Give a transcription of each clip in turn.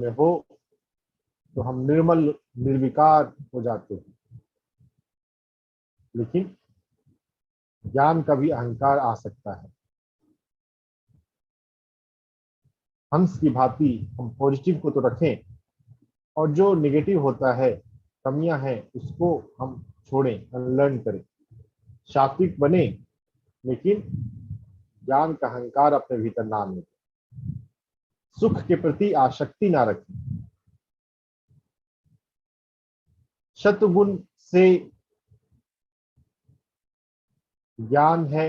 में हो तो हम निर्मल निर्विकार हो जाते हैं, लेकिन ज्ञान का भी अहंकार आ सकता है। हंस की भांति हम पॉजिटिव को तो रखें, और जो नेगेटिव होता है, कमियां हैं, उसको हम छोड़ें, अनलर्न करें, सात्विक बने, लेकिन ज्ञान का अहंकार अपने भीतर ना आने, सुख के प्रति आसक्ति ना रखें। सत्वगुण से ज्ञान है,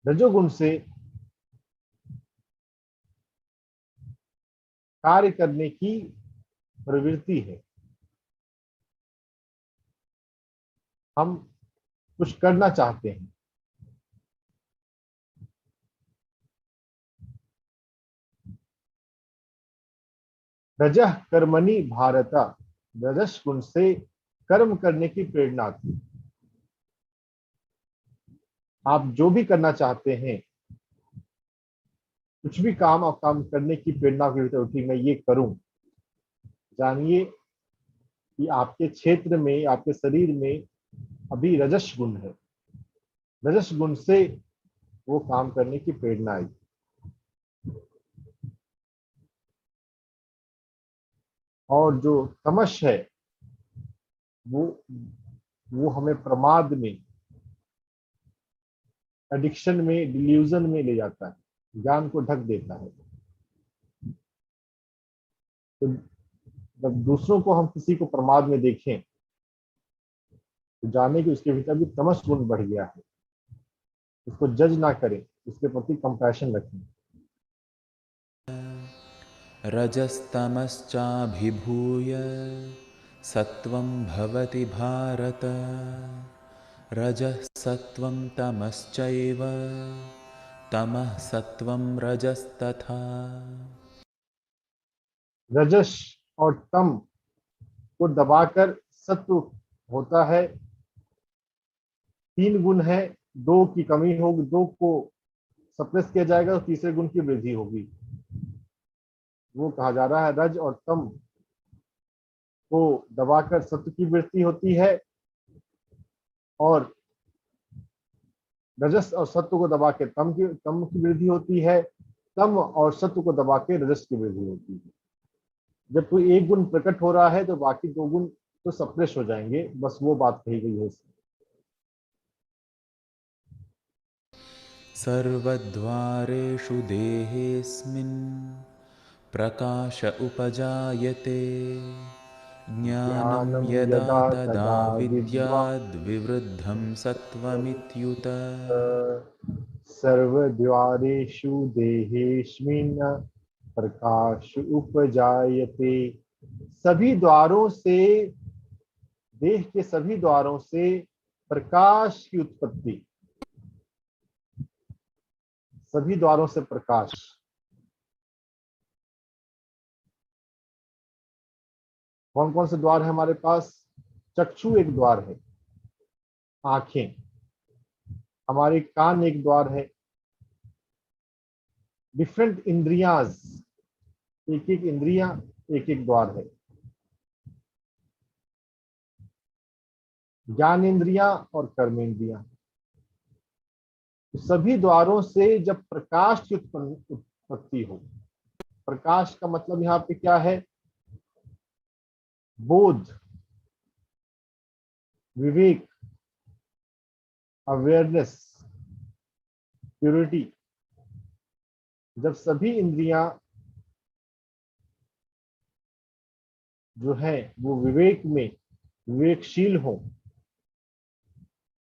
रजोगुण से कार्य करने की प्रवृत्ति है। हम कुछ करना चाहते हैं। रजः कर्मणि भारत, रजस गुण से कर्म करने की प्रेरणा थी। आप जो भी करना चाहते हैं, कुछ भी काम आप काम करने की प्रेरणा के भीतर उठी, मैं ये करूं, जानिए कि आपके क्षेत्र में, आपके शरीर में अभी रजस गुण है। रजस गुण से वो काम करने की प्रेरणा आई। और जो तमस है, वो हमें प्रमाद में, एडिक्शन में, डिल्यूजन में ले जाता है, ज्ञान को ढक देता है। तो जब दूसरों को हम किसी को प्रमाद में देखें, तो जाने कि उसके भीतर भी तमस गुण बढ़ गया है। उसको जज ना करें, उसके प्रति कंपैशन रखें। रजस्तमश्चाभिभूय सत्वं भवति भारत, रजः सत्वं तमश्चैव तमः सत्वं रजस्तथा। रजस और तम को दबाकर सत्व होता है। 3 गुण है, 2 की कमी होगी, 2 को सप्रेस किया जाएगा तो तीसरे गुण की वृद्धि होगी। वो कहा जा रहा है, रज और तम को दबाकर सत्व की वृद्धि होती है, और रजस और सत्व को दबा के तम की वृद्धि होती है। तम और सत्व को दबा के रजस की वृद्धि होती है। जब कोई एक गुण प्रकट हो रहा है तो बाकी 2 गुण तो सप्रेस हो जाएंगे, बस वो बात कही गई है। सर्वद्वारेषु देहेऽस्मिन् प्रकाश उपजायते, ज्ञानं ज्ञानम यदा यदा तदा तदा विद्वा विद्याद् विवृद्धं सत्त्वमित्युत। सर्वद्वारेषु देहेऽस्मिन् प्रकाश उपजायते। सभी द्वारों से, देह के सभी द्वारों से प्रकाश की उत्पत्ति। सभी द्वारों से प्रकाश। कौन कौन से द्वार है हमारे पास? चक्षु एक द्वार है, आंखें, हमारे कान एक द्वार है, डिफरेंट इंद्रियाज, एक एक इंद्रिया एक एक द्वार है। ज्ञान इंद्रिया और कर्म इंद्रिया, तो सभी द्वारों से जब प्रकाश की उत्पत्ति हो, प्रकाश का मतलब यहाँ पे क्या है? बोध, विवेक, अवेयरनेस, प्योरिटी। जब सभी इंद्रियां जो है वो विवेक में, विवेकशील हो,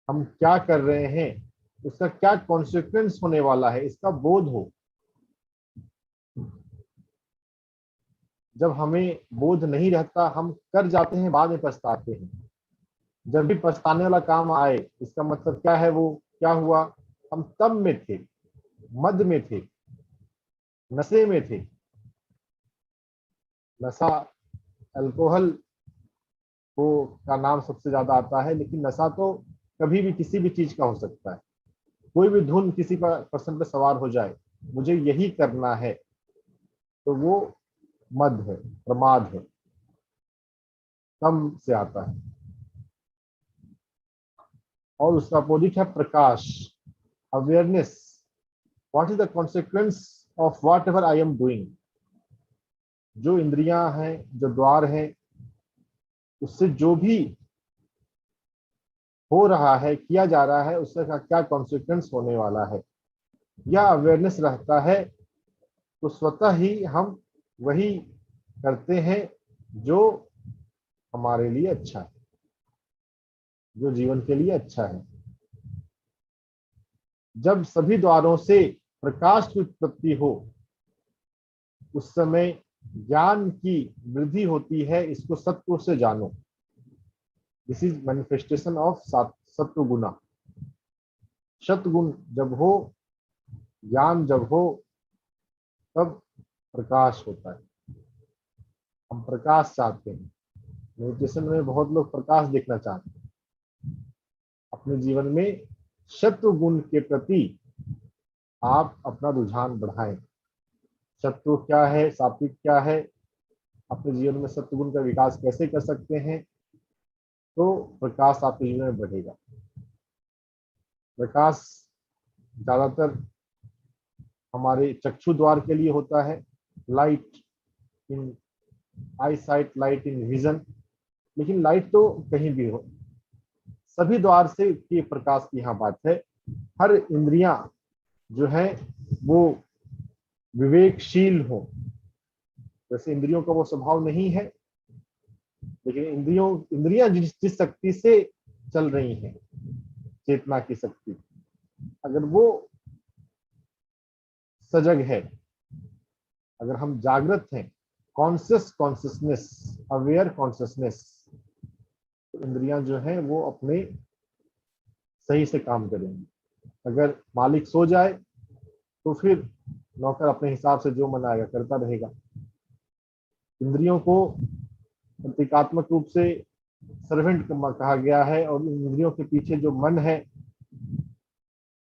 हम क्या कर रहे हैं, उसका क्या कॉन्सिक्वेंस होने वाला है, इसका बोध हो। जब हमें बोध नहीं रहता, हम कर जाते हैं, बाद में पछताते हैं। जब भी पछताने वाला काम आए, इसका मतलब क्या है? वो क्या हुआ? हम तब में थे, मद में थे, नशे में थे। नशा, अल्कोहल को का नाम सबसे ज्यादा आता है, लेकिन नशा तो कभी भी किसी भी चीज का हो सकता है। कोई भी धुन किसी पर पर्सन पर सवार हो जाए, मुझे यही करना है, तो वो मद है, प्रमाद है, तम से आता है। और उसका अपोजिट है प्रकाश, awareness. What is the consequence of whatever I am doing. जो इंद्रियां हैं, जो द्वार हैं, उससे जो भी हो रहा है, किया जा रहा है, उससे का क्या कॉन्सिक्वेंस होने वाला है, यह अवेयरनेस रहता है, तो स्वतः ही हम वही करते हैं जो हमारे लिए अच्छा है, जो जीवन के लिए अच्छा है। जब सभी द्वारों से प्रकाश की उत्पत्ति हो, उस समय ज्ञान की वृद्धि होती है। इसको सत्व से जानो। दिस इज मैनिफेस्टेशन ऑफ सत्व गुना। सत्गुण जब हो, ज्ञान जब हो, तब प्रकाश होता है। हम प्रकाश चाहते हैं। मेडिटेशन में बहुत लोग प्रकाश देखना चाहते हैं। अपने जीवन में सत्व गुण के प्रति आप अपना रुझान बढ़ाएं। सत्व क्या है, सात्विक क्या है, अपने जीवन में सत्व गुण का विकास कैसे कर सकते हैं, तो प्रकाश आपके जीवन में बढ़ेगा। प्रकाश ज्यादातर हमारे चक्षु द्वार के लिए होता है, light in I site, light in vision. लेकिन लाइट तो कहीं भी हो, सभी द्वार से के प्रकाश की यहाँ बात है। हर इंद्रियां जो है वो विवेकशील हो। वैसे इंद्रियों का वो स्वभाव नहीं है, लेकिन इंद्रियां जिस शक्ति से चल रही हैं, चेतना की शक्ति, अगर वो सजग है, अगर हम जागृत हैं, कॉन्शियसनेस, अवेयर कॉन्शियसनेस, तो इंद्रियां जो है वो अपने सही से काम करेंगी। अगर मालिक सो जाए तो फिर नौकर अपने हिसाब से जो मन आएगा करता रहेगा। इंद्रियों को प्रतीकात्मक रूप से सर्वेंट कहा गया है, और इंद्रियों के पीछे जो मन है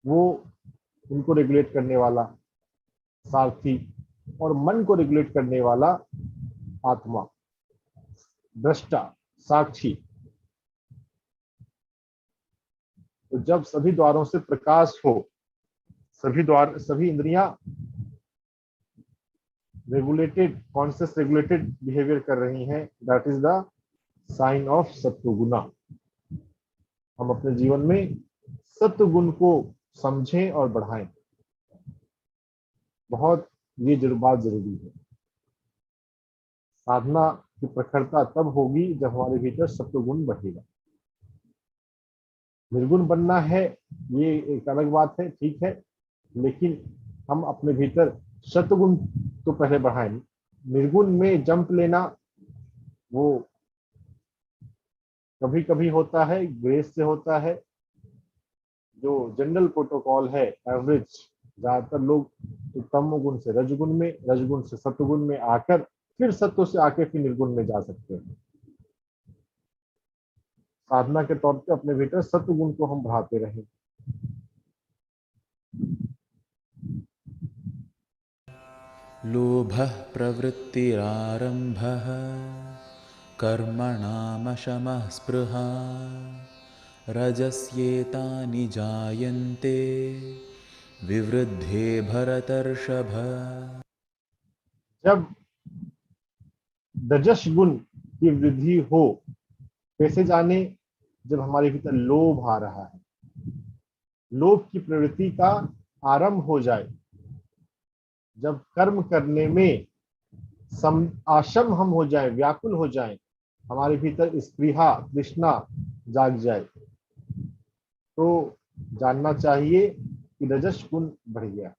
वो उनको रेगुलेट करने वाला सारथी, और मन को रेगुलेट करने वाला आत्मा, दृष्टा, साक्षी। तो जब सभी द्वारों से प्रकाश हो, सभी इंद्रियां रेगुलेटेड, कॉन्शियस रेगुलेटेड बिहेवियर कर रही हैं, that is the sign of सत्वगुना। हम अपने जीवन में सत्वगुण को समझें और बढ़ाएं। बहुत ये बात जरूरी है। साधना की प्रखरता तब होगी जब हमारे भीतर सत्वगुण बढ़ेगा। निर्गुण बनना है ये एक अलग बात है, ठीक है, लेकिन हम अपने भीतर सत्वगुण तो पहले बढ़ाएं। निर्गुण में जंप लेना वो कभी कभी होता है, ग्रेस से होता है। जो जनरल प्रोटोकॉल है, एवरेज, ज्यादातर लोग तो तम गुण से रजगुण में, रजगुण से सत्वगुण में आकर फिर सत्व से आके फिर निर्गुण में जा सकते हैं। साधना के तौर पे अपने भीतर सत्वगुण को हम बढ़ाते रहें। लोभः प्रवृत्तिरारम्भः कर्मणामशमः स्पृहा रजस्येतानि जायन्ते विवृद्धे भरतर्षभ। जब रजस गुण की वृद्धि हो, कैसे जाने? जब हमारे भीतर लोभ आ रहा है, लोभ की प्रवृत्ति का आरंभ हो जाए, जब कर्म करने में आशम हम हो जाए, व्याकुल हो जाए, हमारे भीतर स्पृहा, तृष्णा जाग जाए, तो जानना चाहिए कि रजस गुण बढ़ गया।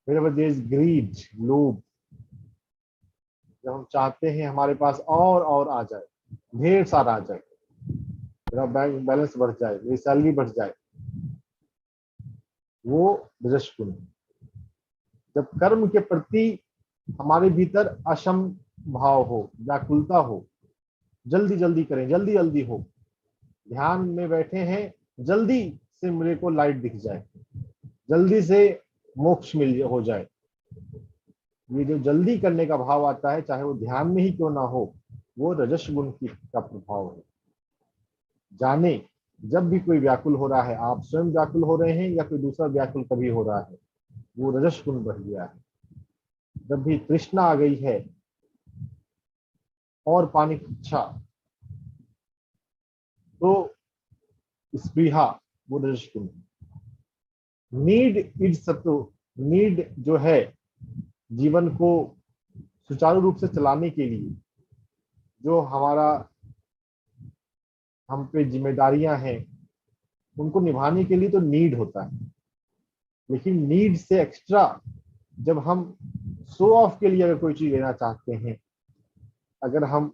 Wherever there is greed, लोभ, जब हम चाहते हैं हमारे पास और आ जाए, ढेर सारा आ जाए, मेरा बैंक बैलेंस बढ़ जाए, मेरी सैलरी बढ़ जाए, वो रजस गुण है। जब कर्म के प्रति हमारे भीतर अशम भाव हो, व्याकुलता हो, जल्दी जल्दी करें, जल्दी जल्दी हो, ध्यान में बैठे हैं, जल्दी से मेरे को लाइट दिख जाए, जल्दी से मोक्ष मिल हो जाए। ये जो जल्दी करने का भाव आता है, चाहे वो ध्यान में ही क्यों ना हो, वो रजस गुण की का प्रभाव है। जाने, जब भी कोई व्याकुल हो रहा है, आप स्वयं व्याकुल हो रहे हैं या कोई दूसरा व्याकुल कभी हो रहा है, वो रजस गुण बढ़ गया है। जब भी तृष्णा आ गई है और पानी की इच्छा, तो स्पृहा, वो रजस गुण है। नीड इड सत्व, नीड जो है जीवन को सुचारू रूप से चलाने के लिए, जो हमारा हम पे जिम्मेदारियां हैं, उनको निभाने के लिए तो नीड होता है। लेकिन नीड से एक्स्ट्रा जब हम शो ऑफ के लिए अगर कोई चीज लेना चाहते हैं, अगर हम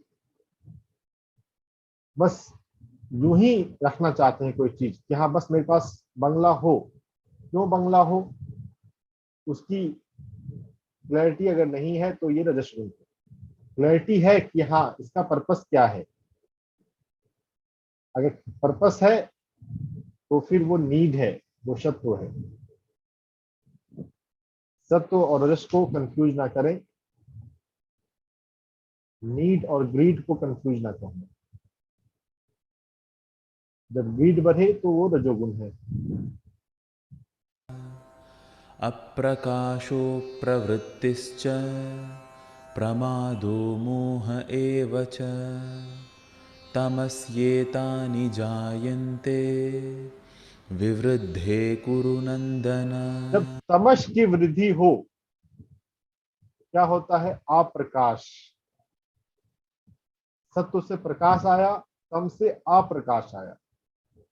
बस यूं ही रखना चाहते हैं कोई चीज कि हाँ बस मेरे पास बंगला हो, क्यों बंगला हो, उसकी क्लैरिटी अगर नहीं है तो ये रजस गुण है। क्लैरिटी है कि हाँ इसका पर्पस क्या है, अगर पर्पस है तो फिर वो नीड है, वो सत्व है। सत्व और रजस को कंफ्यूज ना करें, नीड और ग्रीड को कंफ्यूज ना करें। जब ग्रीड बढ़े तो वो रजोगुण है। अप्रकाशो प्रवृत्तिश्च प्रमादो मोह एव च तमस्येतानि जायन्ते विवृद्धे कुरु नन्दन। जब तमस की वृद्धि हो, क्या होता है? अप्रकाश। सत्व से प्रकाश आया, तम से अप्रकाश आया,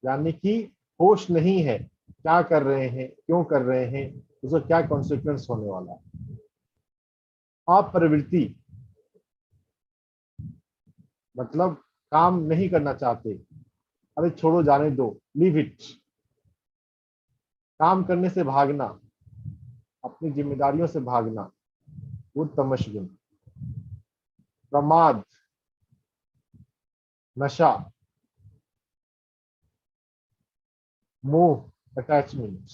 यानी कि होश नहीं है क्या कर रहे हैं, क्यों कर रहे हैं, उसका क्या कॉन्सिक्वेंस होने वाला है। अप्रवृत्ति मतलब काम नहीं करना चाहते, अरे छोड़ो जाने दो, लीव इट। काम करने से भागना, अपनी जिम्मेदारियों से भागना, वो तमस गुण। प्रमाद, नशा, मोह, अटैचमेंट,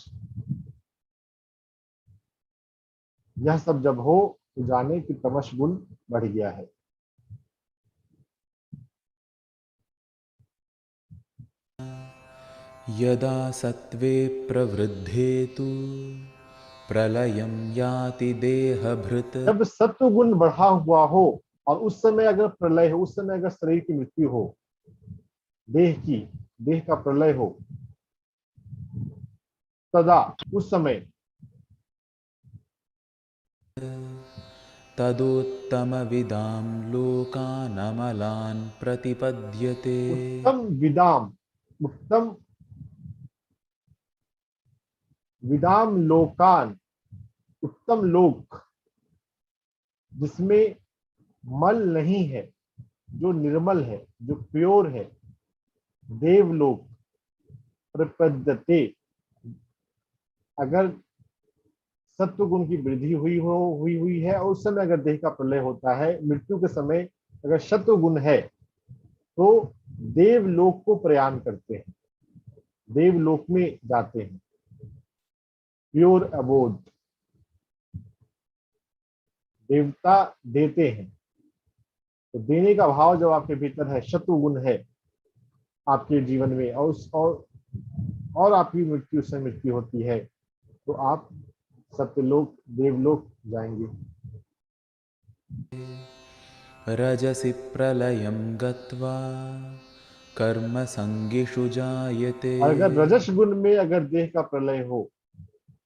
यह सब जब हो तो जाने कि तमस गुण बढ़ गया है। यदा सत्त्वे प्रवृद्धे तु प्रलयं याति देहभृत्। जब सत्व गुण बढ़ा हुआ हो और उस समय अगर प्रलय हो, उस समय अगर शरीर की मृत्यु हो, देह की, देह का प्रलय हो, तदा, उस समय तदोत्तमविदां लोकानमलान् प्रतिपद्यते। उत्तम विदाम, उत्तम विदाम लोकान, उत्तम लोक, जिसमें मल नहीं है, जो निर्मल है, जो प्योर है, देवलोक, प्रपद्यते। अगर सत्व गुण की वृद्धि हुई है और उस समय अगर देह का प्रलय होता है, मृत्यु के समय अगर सत्व गुण है, तो देवलोक को प्रयाण करते हैं, देवलोक में जाते हैं। प्योर अबोध, देवता देते हैं, तो देने का भाव जब आपके भीतर है, सत्व गुण है आपके जीवन में, और आपकी मृत्यु से मृत्यु होती है, तो आप सत्यलोक, देवलोक जाएंगे। रजसि प्रलयं गत्वा कर्मसङ्गिषु जायते। अगर रजस गुण में अगर देह का प्रलय हो,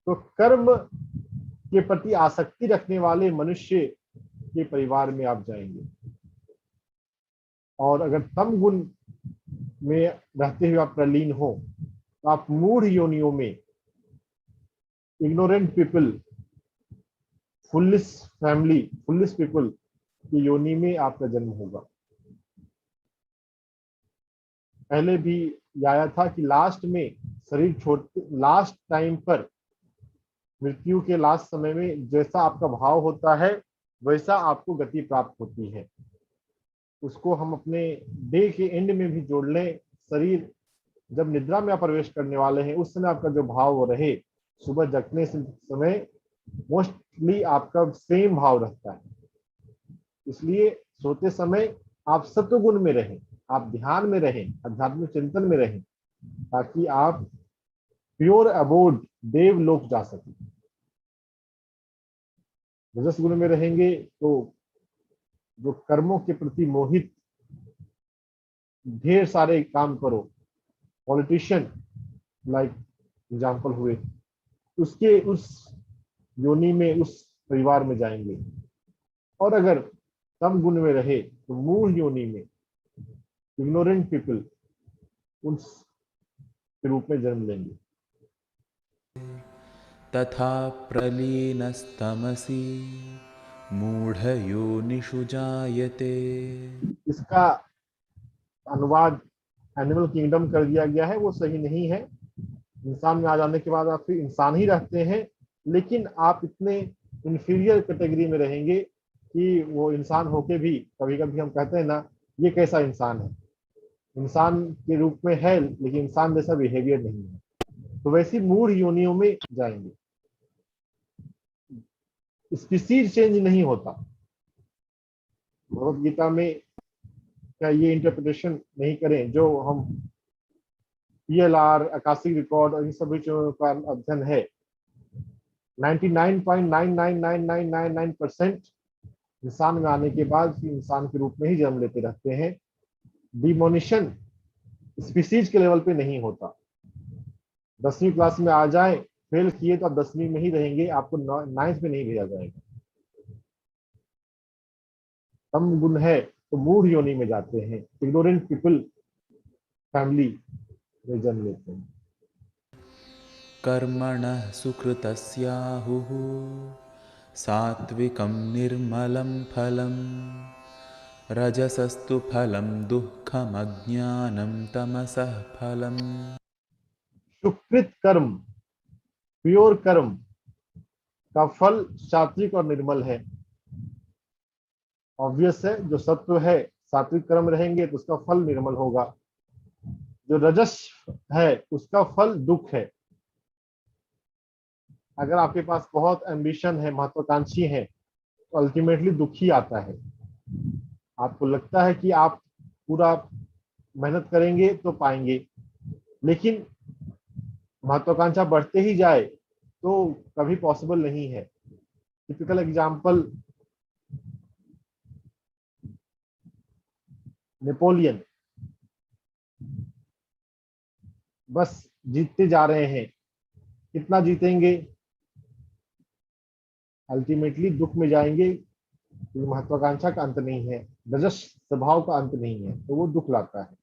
तो कर्म के प्रति आसक्ति रखने वाले मनुष्य के परिवार में आप जाएंगे। और अगर तम गुण में रहते हुए आप प्रलीन हो, तो आप मूढ़ योनियों में, ignorant people, foolish family, foolish people की योनि में आपका जन्म होगा। पहले भी आया था कि लास्ट में शरीर छोड़ते, लास्ट टाइम पर, मृत्यु के लास्ट समय में जैसा आपका भाव होता है, वैसा आपको गति प्राप्त होती है। उसको हम अपने डे के एंड में भी जोड़ लें। शरीर जब निद्रा में आप प्रवेश करने वाले हैं, उस समय आपका जो भाव वो रहे, सुबह जगने से समय मोस्टली आपका सेम भाव रहता है, इसलिए सोते समय आप सत्व गुण में रहें, आप ध्यान में रहें, आध्यात्मिक चिंतन में रहें, ताकि आप प्योर अबोर्ड देवलोक जा सकें। रजस गुण में रहेंगे तो जो कर्मों के प्रति मोहित, ढेर सारे काम करो, पॉलिटिशियन लाइक एग्जाम्पल हुए, उसके उस योनि में, उस परिवार में जाएंगे। और अगर तम गुण में रहे तो मूढ़ योनि में, इग्नोरेंट पीपल, उस के रूप में जन्म लेंगे। तथा प्रलीनस्तमसि मूढ़योनिषु जायते। इसका अनुवाद एनिमल किंगडम कर दिया गया है, वो सही नहीं है। इंसान में आ जाने के बाद आप फिर इंसान ही रहते हैं, लेकिन आप इतने इंफीरियर कैटेगरी में रहेंगे कि वो इंसान होके भी कभी कभी हम कहते हैं ना, ये कैसा इंसान है, इंसान के रूप में है लेकिन इंसान जैसा बिहेवियर नहीं है, तो वैसी मूढ़ योनियों में जाएंगे। स्पीसीज चेंज नहीं होता। भगवत गीता में क्या ये इंटरप्रिटेशन नहीं करें, जो हम पीएलआर, आकाशिक रिकॉर्ड और इन सभी चीजों का अध्ययन है, 99.99999% इंसान में आने के बाद इंसान के रूप में ही जन्म लेते रहते हैं। डिमोनिशन स्पीसीज के लेवल पे नहीं होता। 10वीं क्लास में आ जाए, फेल किए तो आप 10वीं में ही रहेंगे, आपको 9th में नहीं भेजा जाएगा। कम गुण है तो मूढ़ योनि में जाते हैं, इग्नोरेंट पीपल फैमिली में जन्म लेते हैं। कर्मणः सुकृतस्याहुः सात्विकं निर्मलं फलं रजसस्तु फलं दुःखमज्ञानं तमसः फलम्। सुकृत कर्म, प्योर कर्म का फल सात्विक और निर्मल है। ऑब्वियस है, जो सत्व है, सात्विक कर्म रहेंगे तो उसका फल निर्मल होगा। जो रजस है उसका फल दुख है। अगर आपके पास बहुत एम्बिशन है, महत्वाकांक्षी है, तो अल्टीमेटली दुख ही आता है। आपको लगता है कि आप पूरा मेहनत करेंगे तो पाएंगे, लेकिन महत्वाकांक्षा बढ़ते ही जाए तो कभी पॉसिबल नहीं है। टिपिकल एग्जाम्पल नेपोलियन, बस जीतते जा रहे हैं, कितना जीतेंगे, अल्टीमेटली दुख में जाएंगे। महत्वाकांक्षा का अंत नहीं है, रजस स्वभाव का अंत नहीं है, तो वो दुख लाता है।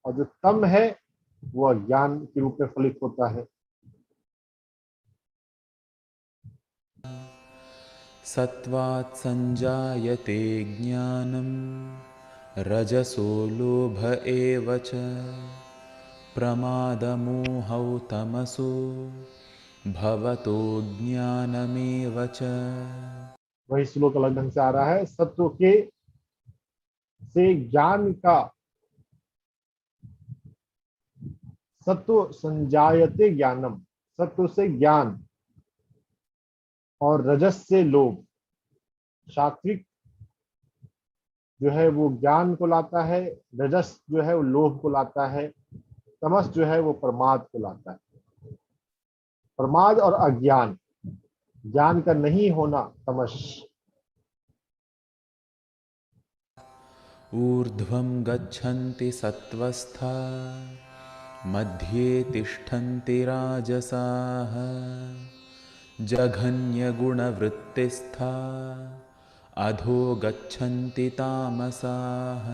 और जो तम है वो अज्ञान के रूप में फलित होता है। सत्वात् संजायते ज्ञानं रजसो लोभ एव च प्रमादमोहौ तमसो भवतो ज्ञानमेव च। वही श्लोक अलग ढंग से आ रहा है। सत्व के से ज्ञान का, सत्व संजायते ज्ञानम, सत्व से ज्ञान, और रजस से लोभ। सात्विक जो है वो ज्ञान को लाता है, रजस जो है वो लोभ को लाता है, तमस जो है वो प्रमाद को लाता है। प्रमाद और अज्ञान, ज्ञान का नहीं होना तमस। ऊर्ध्वं गच्छन्ति सत्त्वस्था मध्ये तिष्ठन्ति राजसाः जघन्यगुणवृत्तिस्था अधो गच्छन्ति तामसाः।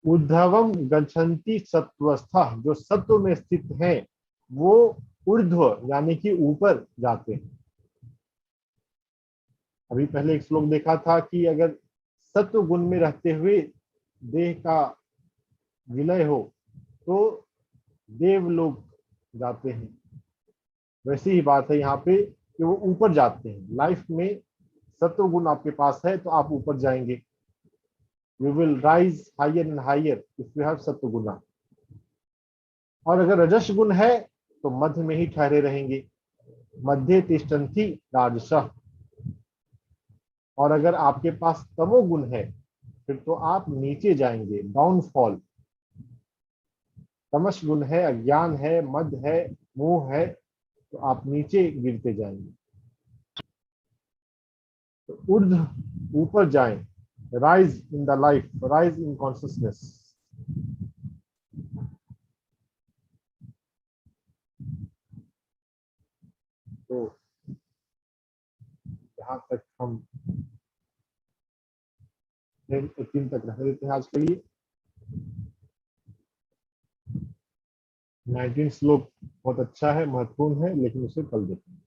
ऊर्ध्वम गच्छन्ति सत्वस्था, जो सत्व में स्थित हैं वो ऊर्ध्व यानी कि ऊपर जाते हैं। अभी पहले एक श्लोक देखा था कि अगर सत्व गुण में रहते हुए देह का विलय हो तो देवलोक जाते हैं। वैसी ही बात है यहाँ पे कि वो ऊपर जाते हैं। लाइफ में सत्व गुण आपके पास है तो आप ऊपर जाएंगे। You will rise higher and higher if you have सत्व गुण। और अगर रजस गुण है तो मध्य में ही ठहरे रहेंगे। मध्य तिष्ठन्ति राजसः। और अगर आपके पास तमोगुण है फिर तो आप नीचे जाएंगे, डाउनफॉल। तमस गुण है, अज्ञान है, मद है, मोह है, तो आप नीचे गिरते जाएंगे। तो ऊर्ध्व ऊपर जाएं, rise in the life, rise in consciousness. तो यहाँ तक हम 3 तक रख देते हैं आज के लिए। 19 श्लोक बहुत अच्छा है, महत्वपूर्ण है, लेकिन उसे कल देखेंगे।